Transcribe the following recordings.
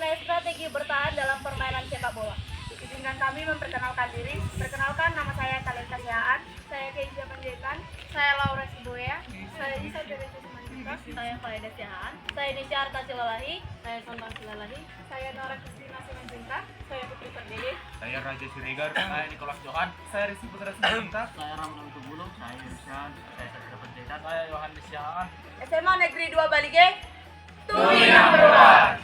mengenai strategi bertahan dalam permainan sepak bola. Izinkan kami memperkenalkan diri. Perkenalkan, nama saya Talenta Siaan, saya Keisha Panjaitan, saya Laura Siboya, saya Isa Teresa Simanjunta, saya Faida Siaan, saya Nisha Arta Silalahi, saya Sontan Silalahi, saya Nora Kristina Simanjunta, saya Putri Perdede, Saya Raja Siregar, saya Nikolas Johan, saya Rizky Putra Simanjunta, saya Ramlan Tugulu, saya Yushan, saya Satria Panjaitan, saya Yohanes Siaan. SMA Negeri 2 Balige, Tuli number one.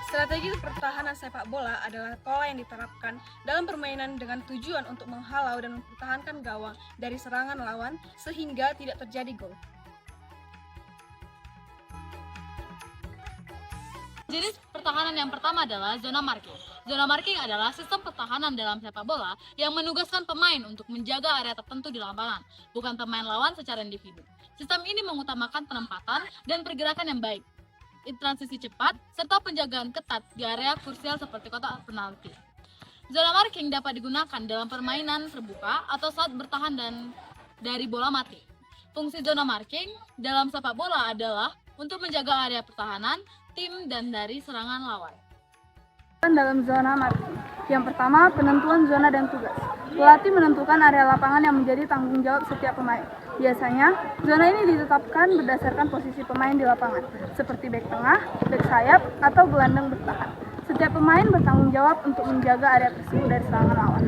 Strategi pertahanan sepak bola adalah pola yang diterapkan dalam permainan dengan tujuan untuk menghalau dan mempertahankan gawang dari serangan lawan sehingga tidak terjadi gol. Jenis pertahanan yang pertama adalah zona marking. Zona marking adalah sistem pertahanan dalam sepak bola yang menugaskan pemain untuk menjaga area tertentu di lapangan, bukan pemain lawan secara individu. Sistem ini mengutamakan penempatan dan pergerakan yang baik, transisi cepat, serta penjagaan ketat di area krusial seperti kotak penalti. Zona marking dapat digunakan dalam permainan terbuka atau saat bertahan dan dari bola mati. Fungsi zona marking dalam sepak bola adalah untuk menjaga area pertahanan tim dan dari serangan lawan. Dalam zona marking, yang pertama penentuan zona dan tugas. Pelatih menentukan area lapangan yang menjadi tanggung jawab setiap pemain. Biasanya, zona ini ditetapkan berdasarkan posisi pemain di lapangan, seperti bek tengah, bek sayap, atau gelandang bertahan. Setiap pemain bertanggung jawab untuk menjaga area tersebut dari serangan lawan.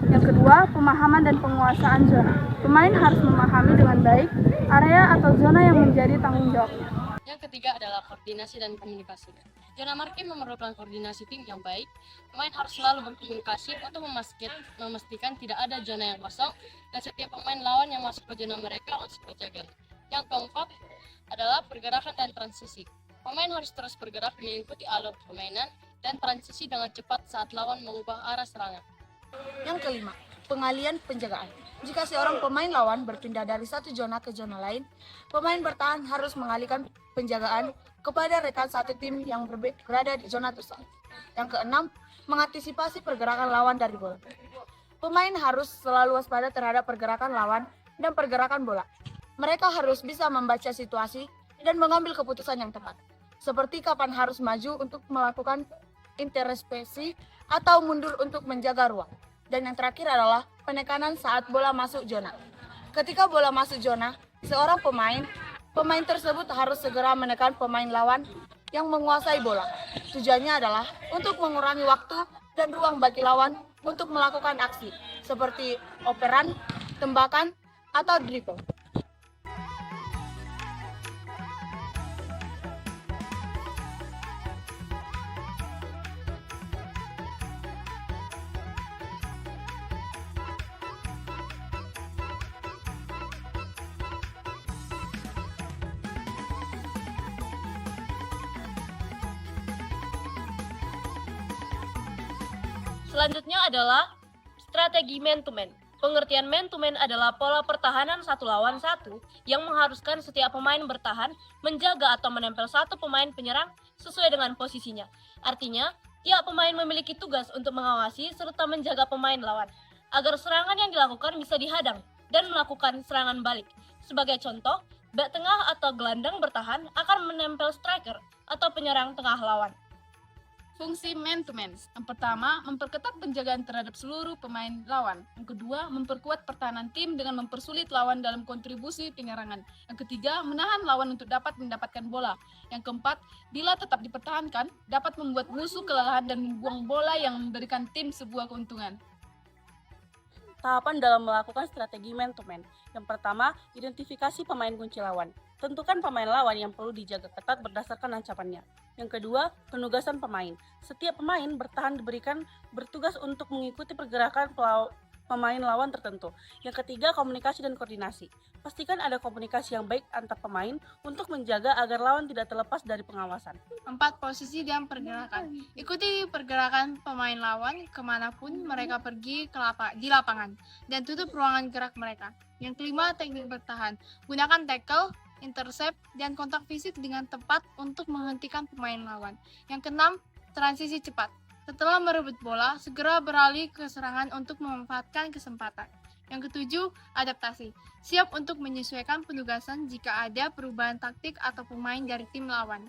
Yang kedua, pemahaman dan penguasaan zona. Pemain harus memahami dengan baik area atau zona yang menjadi tanggung jawabnya. Yang ketiga adalah koordinasi dan komunikasi. Zona marking memerlukan koordinasi tim yang baik. Pemain harus selalu berkomunikasi untuk memastikan tidak ada zona yang kosong dan setiap pemain lawan yang masuk ke zona mereka harus dijaga. Yang keempat adalah pergerakan dan transisi. Pemain harus terus bergerak mengikuti alur permainan dan transisi dengan cepat saat lawan mengubah arah serangan. Yang kelima, pengalian penjagaan. Jika seorang pemain lawan berpindah dari satu zona ke zona lain, pemain bertahan harus mengalihkan penjagaan kepada rekan satu tim yang berada di zona tersebut. Yang keenam, mengantisipasi pergerakan lawan dari bola. Pemain harus selalu waspada terhadap pergerakan lawan dan pergerakan bola. Mereka harus bisa membaca situasi dan mengambil keputusan yang tepat, seperti kapan harus maju untuk melakukan intercepsi atau mundur untuk menjaga ruang. Dan yang terakhir adalah penekanan saat bola masuk zona. Ketika bola masuk zona, seorang pemain tersebut harus segera menekan pemain lawan yang menguasai bola. Tujuannya adalah untuk mengurangi waktu dan ruang bagi lawan untuk melakukan aksi, seperti operan, tembakan, atau dribble. Selanjutnya adalah strategi man-to-man. Pengertian man-to-man adalah pola pertahanan satu lawan satu yang mengharuskan setiap pemain bertahan, menjaga atau menempel satu pemain penyerang sesuai dengan posisinya. Artinya, tiap pemain memiliki tugas untuk mengawasi serta menjaga pemain lawan, agar serangan yang dilakukan bisa dihadang dan melakukan serangan balik. Sebagai contoh, bek tengah atau gelandang bertahan akan menempel striker atau penyerang tengah lawan. Fungsi man-to-man. Yang pertama, memperketat penjagaan terhadap seluruh pemain lawan. Yang kedua, memperkuat pertahanan tim dengan mempersulit lawan dalam kontribusi penyerangan. Yang ketiga, menahan lawan untuk dapat mendapatkan bola. Yang keempat, bila tetap dipertahankan, dapat membuat musuh kelelahan dan membuang bola yang memberikan tim sebuah keuntungan. Tahapan dalam melakukan strategi man-to-man. Yang pertama, identifikasi pemain kunci lawan. Tentukan pemain lawan yang perlu dijaga ketat berdasarkan ancamannya. Yang kedua, penugasan pemain. Setiap pemain bertugas untuk mengikuti pergerakan pemain lawan tertentu. Yang ketiga, komunikasi dan koordinasi. Pastikan ada komunikasi yang baik antar pemain untuk menjaga agar lawan tidak terlepas dari pengawasan. 4. Posisi dan pergerakan. Ikuti pergerakan pemain lawan kemanapun mereka pergi di lapangan dan tutup ruangan gerak mereka. Yang kelima, teknik bertahan. Gunakan tackle, intercept, dan kontak fisik dengan tepat untuk menghentikan pemain lawan. Yang keenam, transisi cepat. Setelah merebut bola, segera beralih ke serangan untuk memanfaatkan kesempatan. Yang ketujuh, adaptasi. Siap untuk menyesuaikan penugasan jika ada perubahan taktik atau pemain dari tim lawan.